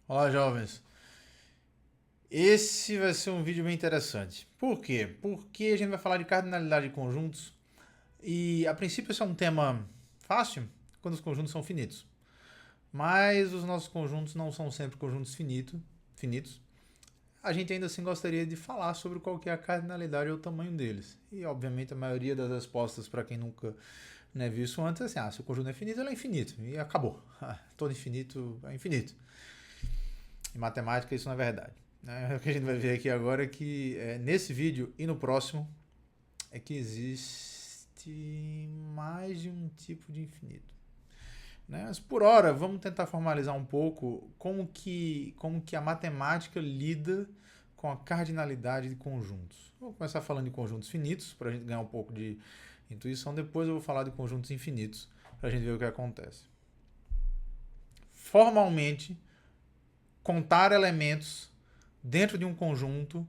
Olá, jovens. Esse vai ser um vídeo bem interessante. Por quê? Porque a gente vai falar de cardinalidade de conjuntos e, a princípio, esse é um tema fácil quando os conjuntos são finitos. Mas os nossos conjuntos não são sempre conjuntos finitos. A gente ainda assim gostaria de falar sobre qual que é a cardinalidade ou o tamanho deles. E, obviamente, a maioria das respostas para quem nunca viu isso antes é assim, se o conjunto é finito, ele é infinito. E acabou. Todo infinito é infinito. Em matemática isso não é verdade. O que a gente vai ver aqui agora é que nesse vídeo e no próximo é que existe mais de um tipo de infinito. Mas por hora, vamos tentar formalizar um pouco como que a matemática lida com a cardinalidade de conjuntos. Vou começar falando de conjuntos finitos, para a gente ganhar um pouco de intuição. Depois eu vou falar de conjuntos infinitos, para a gente ver o que acontece. Formalmente, contar elementos dentro de um conjunto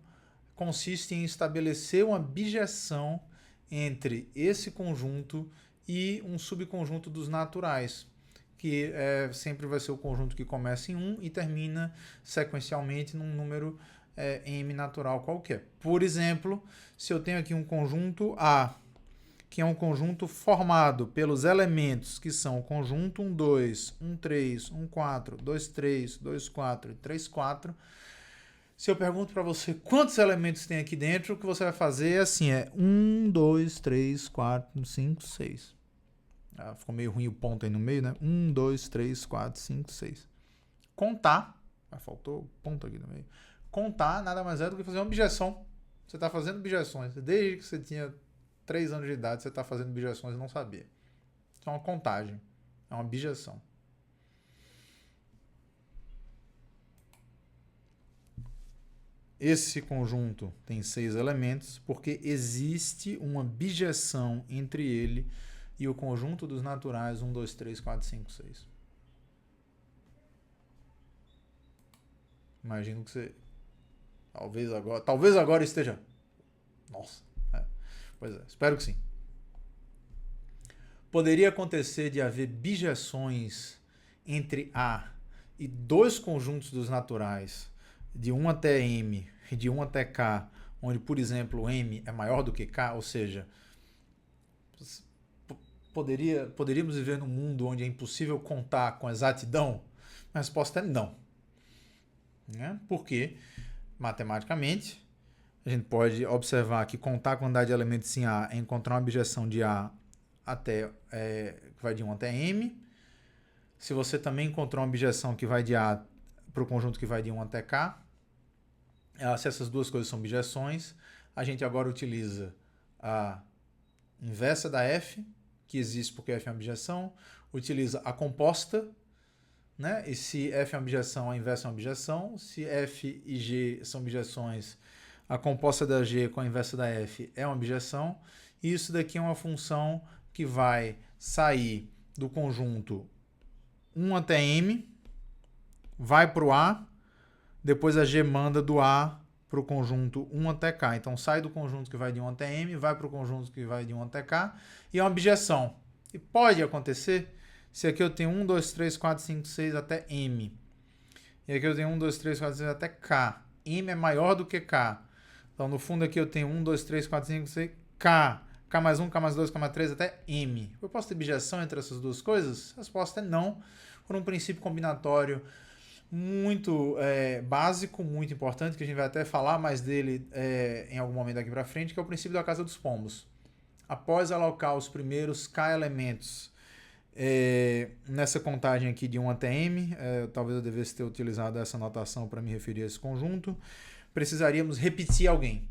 consiste em estabelecer uma bijeção entre esse conjunto e um subconjunto dos naturais, que sempre vai ser o conjunto que começa em 1 e termina sequencialmente num número m natural qualquer. Por exemplo, se eu tenho aqui um conjunto A, que é um conjunto formado pelos elementos que são o conjunto 1, 2, 1, 3, 1, 4, 2, 3, 2, 4 e 3, 4. Se eu pergunto para você quantos elementos tem aqui dentro, o que você vai fazer é assim, 1, 2, 3, 4, 5, 6. Ficou meio ruim o ponto aí no meio, né? 1, 2, 3, 4, 5, 6. Contar, faltou ponto aqui no meio. Contar nada mais é do que fazer uma objeção. Você está fazendo objeções. Desde que você tinha 3 anos de idade, você está fazendo objeções e não sabia. Isso é uma contagem, é uma objeção. Esse conjunto tem 6 elementos porque existe uma bijeção entre ele e o conjunto dos naturais 1, 2, 3, 4, 5, 6. Imagino que você talvez agora esteja. Nossa. Pois é, espero que sim. Poderia acontecer de haver bijeções entre A e dois conjuntos dos naturais de 1 até M e de 1 até K, onde, por exemplo, M é maior do que K, ou seja, poderíamos viver num mundo onde é impossível contar com exatidão? A resposta é não. Porque, matematicamente, a gente pode observar que contar a quantidade de elementos em A é encontrar uma objeção de A até, que vai de 1 até M. Se você também encontrou uma objeção que vai de A para o conjunto que vai de 1 até K, se essas duas coisas são objeções, a gente agora utiliza a inversa da F, que existe porque F é uma objeção, utiliza a composta, né? E se F é uma objeção, a inversa é uma objeção. Se F e G são objeções, a composta da G com a inversa da F é uma objeção. E isso daqui é uma função que vai sair do conjunto 1 até M, vai para o A, depois a G manda do A para o conjunto 1 até K. Então sai do conjunto que vai de 1 até M, vai para o conjunto que vai de 1 até K, e é uma objeção. E pode acontecer se aqui eu tenho 1, 2, 3, 4, 5, 6 até M. E aqui eu tenho 1, 2, 3, 4, 6 até K. M é maior do que K. Então no fundo aqui eu tenho 1, 2, 3, 4, 5, 6, K. K mais 1, K mais 2, K mais 3 até M. Eu posso ter objeção entre essas duas coisas? A resposta é não, por um princípio combinatório muito básico, muito importante, que a gente vai até falar mais dele em algum momento daqui para frente, que é o princípio da casa dos pombos. Após alocar os primeiros K elementos nessa contagem aqui de 1 até M, talvez eu devesse ter utilizado essa notação para me referir a esse conjunto, precisaríamos repetir alguém.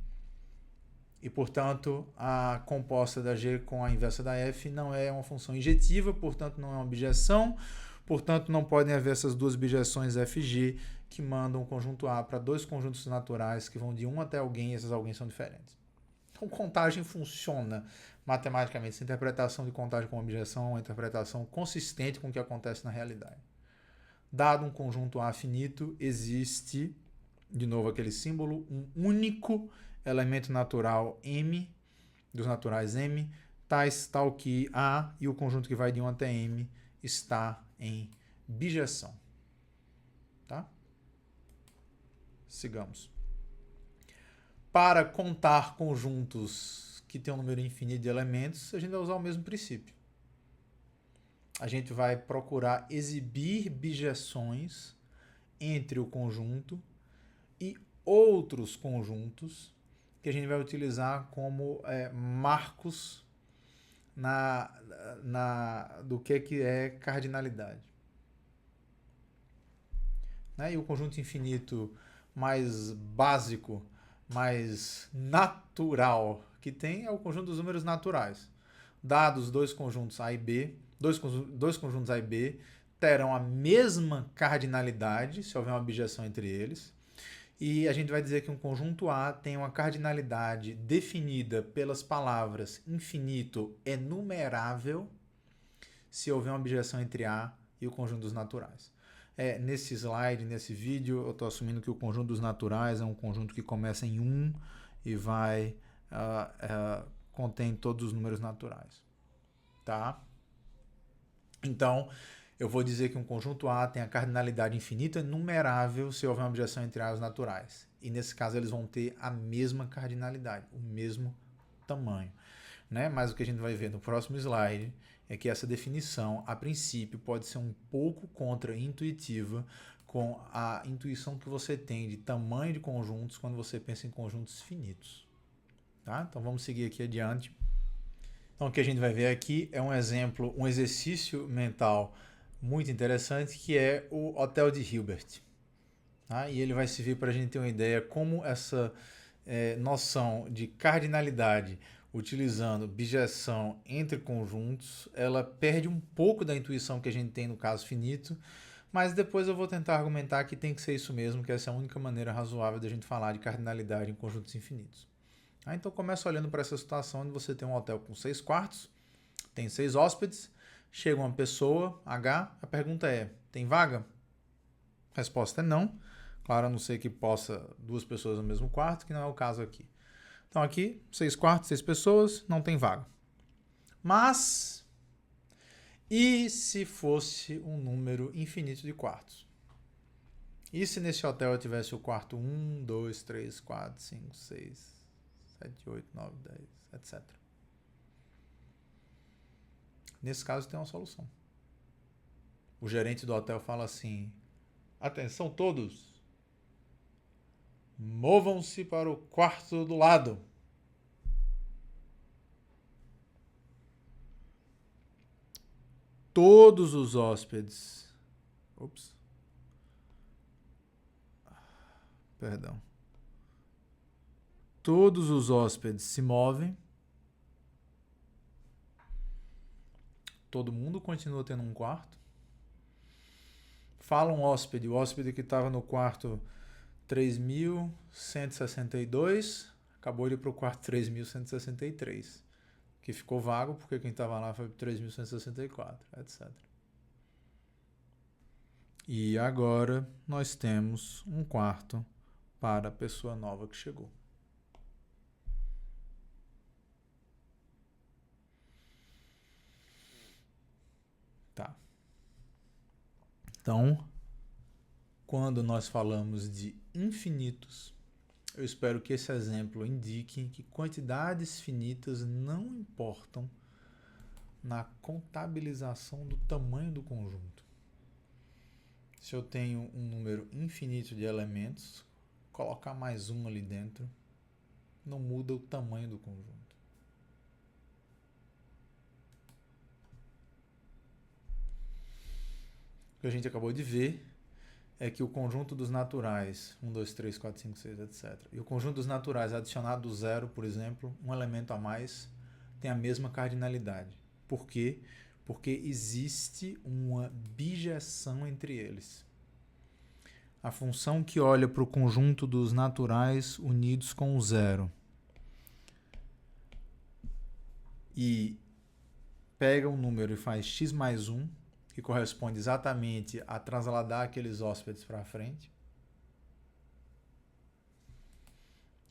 E, portanto, a composta da G com a inversa da F não é uma função injetiva, portanto, não é uma objeção. Portanto, não podem haver essas duas bijeções F e G que mandam o conjunto A para dois conjuntos naturais que vão de 1 até alguém e esses alguém são diferentes. Então, contagem funciona matematicamente. Essa interpretação de contagem com objeção é uma interpretação consistente com o que acontece na realidade. Dado um conjunto A finito, existe, de novo aquele símbolo, um único elemento natural M, dos naturais M, tal que A e o conjunto que vai de 1 até M está em bijeção. Tá? Sigamos. Para contar conjuntos que tem um número infinito de elementos, a gente vai usar o mesmo princípio. A gente vai procurar exibir bijeções entre o conjunto e outros conjuntos que a gente vai utilizar como marcos do que é cardinalidade. Né? E o conjunto infinito mais básico, mais natural que tem é o conjunto dos números naturais. Dados dois conjuntos A e B, dois conjuntos A e B terão a mesma cardinalidade, se houver uma bijeção entre eles. E a gente vai dizer que um conjunto A tem uma cardinalidade definida pelas palavras infinito enumerável, se houver uma bijeção entre A e o conjunto dos naturais. Nesse slide, nesse vídeo, eu estou assumindo que o conjunto dos naturais é um conjunto que começa em 1 e vai contém todos os números naturais. Tá? Então, eu vou dizer que um conjunto A tem a cardinalidade infinita enumerável se houver uma bijeção entre A e os naturais. E nesse caso eles vão ter a mesma cardinalidade, o mesmo tamanho. Né? Mas o que a gente vai ver no próximo slide é que essa definição, a princípio, pode ser um pouco contra-intuitiva com a intuição que você tem de tamanho de conjuntos quando você pensa em conjuntos finitos. Tá? Então vamos seguir aqui adiante. Então o que a gente vai ver aqui é um exemplo, um exercício mental muito interessante, que é o Hotel de Hilbert. Tá? E ele vai servir para a gente ter uma ideia como essa noção de cardinalidade utilizando bijeção entre conjuntos, ela perde um pouco da intuição que a gente tem no caso finito, mas depois eu vou tentar argumentar que tem que ser isso mesmo, que essa é a única maneira razoável da gente falar de cardinalidade em conjuntos infinitos. Então começa olhando para essa situação onde você tem um hotel com 6 quartos, tem 6 hóspedes, chega uma pessoa, H, a pergunta é, tem vaga? A resposta é não. Claro, a não ser que possa 2 pessoas no mesmo quarto, que não é o caso aqui. Então aqui, 6 quartos, 6 pessoas, não tem vaga. Mas, e se fosse um número infinito de quartos? E se nesse hotel eu tivesse o quarto 1, 2, 3, 4, 5, 6, 7, 8, 9, 10, etc. Nesse caso tem uma solução. O gerente do hotel fala assim, atenção todos, movam-se para o quarto do lado. Todos os hóspedes. Todos os hóspedes se movem. Todo mundo continua tendo um quarto. Fala um hóspede, o hóspede que estava no quarto 3.162, acabou de ir para o quarto 3.163, que ficou vago porque quem estava lá foi 3.164, etc. E agora nós temos um quarto para a pessoa nova que chegou. Tá. Então, quando nós falamos de infinitos, eu espero que esse exemplo indique que quantidades finitas não importam na contabilização do tamanho do conjunto. Se eu tenho um número infinito de elementos, colocar mais um ali dentro não muda o tamanho do conjunto. O que a gente acabou de ver é que o conjunto dos naturais, 1, 2, 3, 4, 5, 6, etc. E o conjunto dos naturais adicionado do zero, por exemplo, um elemento a mais, tem a mesma cardinalidade. Por quê? Porque existe uma bijeção entre eles. A função que olha para o conjunto dos naturais unidos com o zero e pega um número e faz x mais 1, que corresponde exatamente a trasladar aqueles hóspedes para frente,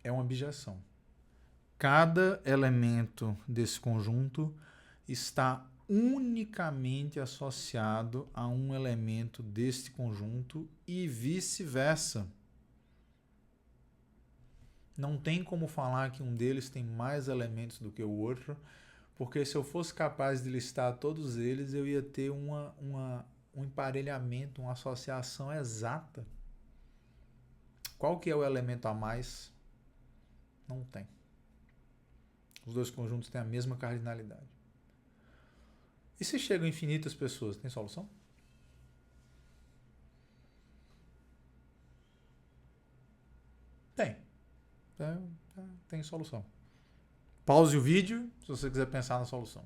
é uma bijeção. Cada elemento desse conjunto está unicamente associado a um elemento deste conjunto e vice-versa. Não tem como falar que um deles tem mais elementos do que o outro, porque se eu fosse capaz de listar todos eles, eu ia ter um emparelhamento, uma associação exata. Qual que é o elemento a mais? Não tem. Os dois conjuntos têm a mesma cardinalidade. E se chegam infinitas pessoas, tem solução? Tem. Tem solução. Pause o vídeo se você quiser pensar na solução.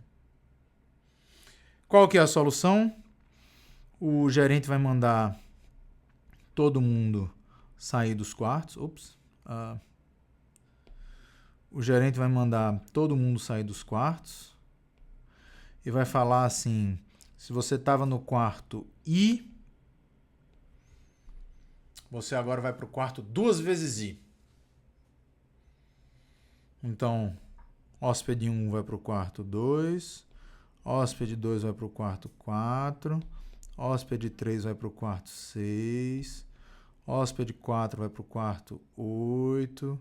Qual que é a solução? O gerente vai mandar todo mundo sair dos quartos. O gerente vai mandar todo mundo sair dos quartos e vai falar assim: se você estava no quarto I, você agora vai para o quarto 2 vezes I. Então, hóspede 1 vai para o quarto 2, hóspede 2 vai para o quarto 4, hóspede 3 vai para o quarto 6, hóspede 4 vai para o quarto 8,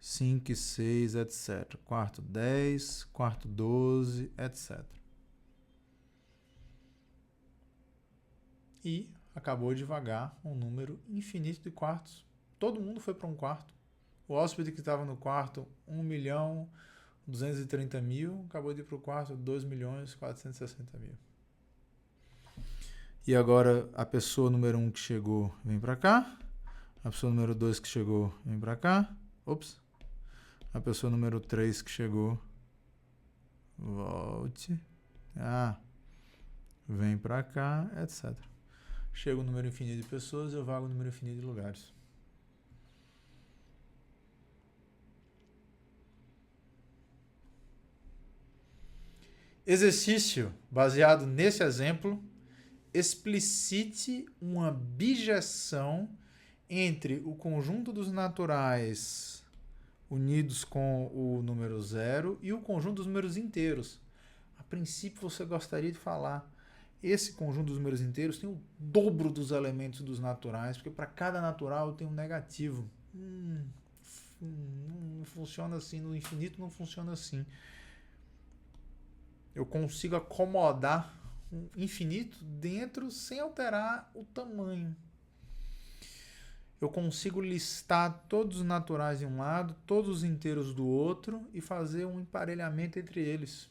5 e 6, etc. Quarto 10, quarto 12, etc. E acabou de vagar um número infinito de quartos. Todo mundo foi para um quarto. O hóspede que estava no quarto 1.230.000 acabou de ir para o quarto 2.460.000. E agora a pessoa número 1 que chegou vem para cá. A pessoa número 2 que chegou vem para cá. A pessoa número 3 que chegou volte. Vem para cá, etc. Chega o número infinito de pessoas, eu vago o número infinito de lugares. Exercício baseado nesse exemplo. Explicite uma bijeção entre o conjunto dos naturais unidos com o número 0 e o conjunto dos números inteiros. A princípio você gostaria de falar: esse conjunto dos números inteiros tem o dobro dos elementos dos naturais, porque para cada natural tem um negativo. Não funciona assim, no infinito não funciona assim. Eu consigo acomodar um infinito dentro sem alterar o tamanho. Eu consigo listar todos os naturais de um lado, todos os inteiros do outro e fazer um emparelhamento entre eles.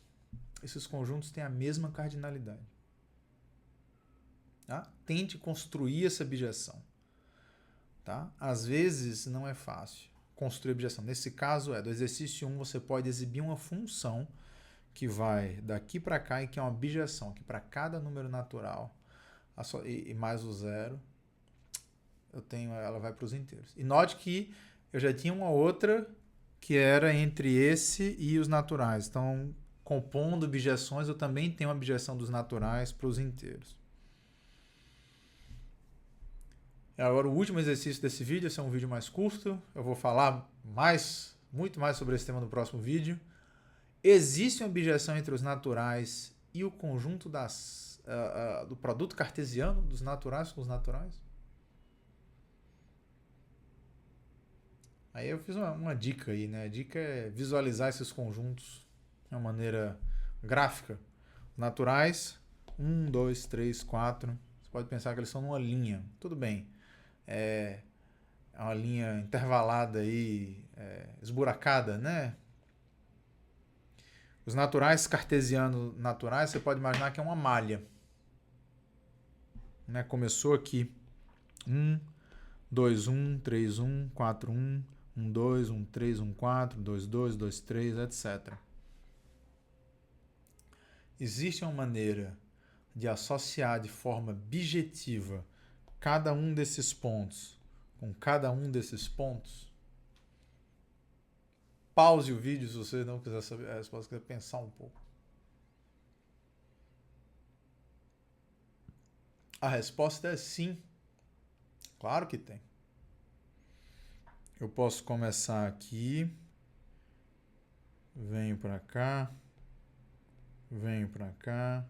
Esses conjuntos têm a mesma cardinalidade. Tá? Tente construir essa bijeção. Tá? Às vezes não é fácil construir a bijeção. Nesse caso, do exercício 1, você pode exibir uma função que vai daqui para cá e que é uma bijeção, que para cada número natural e mais o 0, ela vai para os inteiros. E note que eu já tinha uma outra que era entre esse e os naturais. Então, compondo bijeções, eu também tenho uma bijeção dos naturais para os inteiros. Agora, o último exercício desse vídeo, esse é um vídeo mais curto. Eu vou falar muito mais sobre esse tema no próximo vídeo. Existe uma bijeção entre os naturais e o conjunto do produto cartesiano, dos naturais com os naturais? Aí eu fiz uma dica aí, né? A dica é visualizar esses conjuntos de uma maneira gráfica. Naturais, 1, 2, 3, 4. Você pode pensar que eles são numa linha. Tudo bem. É uma linha intervalada aí, esburacada, né? Os naturais cartesianos naturais, você pode imaginar que é uma malha. Né? Começou aqui. 1, 2, 1, 3, 1, 4, 1, 1, 2, 1, 3, 1, 4, 2, 2, 2, 3, etc. Existe uma maneira de associar de forma bijetiva cada um desses pontos com cada um desses pontos? Pause o vídeo se você não quiser saber a resposta, quiser pensar um pouco. A resposta é sim. Claro que tem. Eu posso começar aqui. Venho para cá. Venho para cá.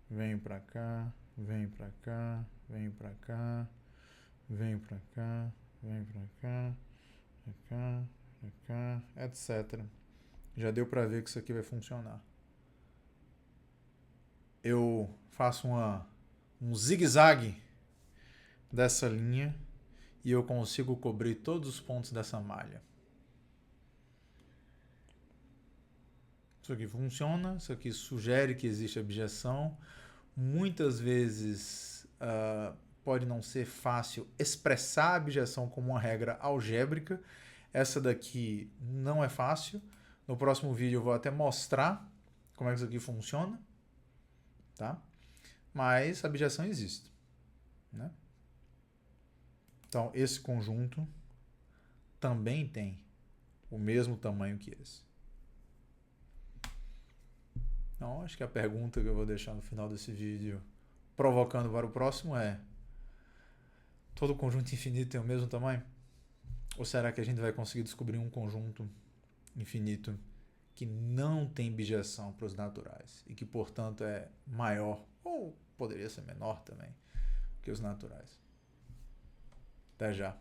Venho para cá. Venho para cá. Venho para cá. Venho para cá. Venho para cá. cá, etc. Já deu para ver que isso aqui vai funcionar. Eu faço um zigue-zague dessa linha e eu consigo cobrir todos os pontos dessa malha. Isso aqui funciona, isso aqui sugere que existe objeção. Muitas vezes pode não ser fácil expressar a abjeção como uma regra algébrica. Essa daqui não é fácil. No próximo vídeo eu vou até mostrar como é que isso aqui funciona, tá? Mas a abjeção existe, né? Então, esse conjunto também tem o mesmo tamanho que esse. Então, acho que a pergunta que eu vou deixar no final desse vídeo, provocando para o próximo, é: todo conjunto infinito tem o mesmo tamanho? Ou será que a gente vai conseguir descobrir um conjunto infinito que não tem bijeção para os naturais e que, portanto, é maior, ou poderia ser menor também, que os naturais? Até já.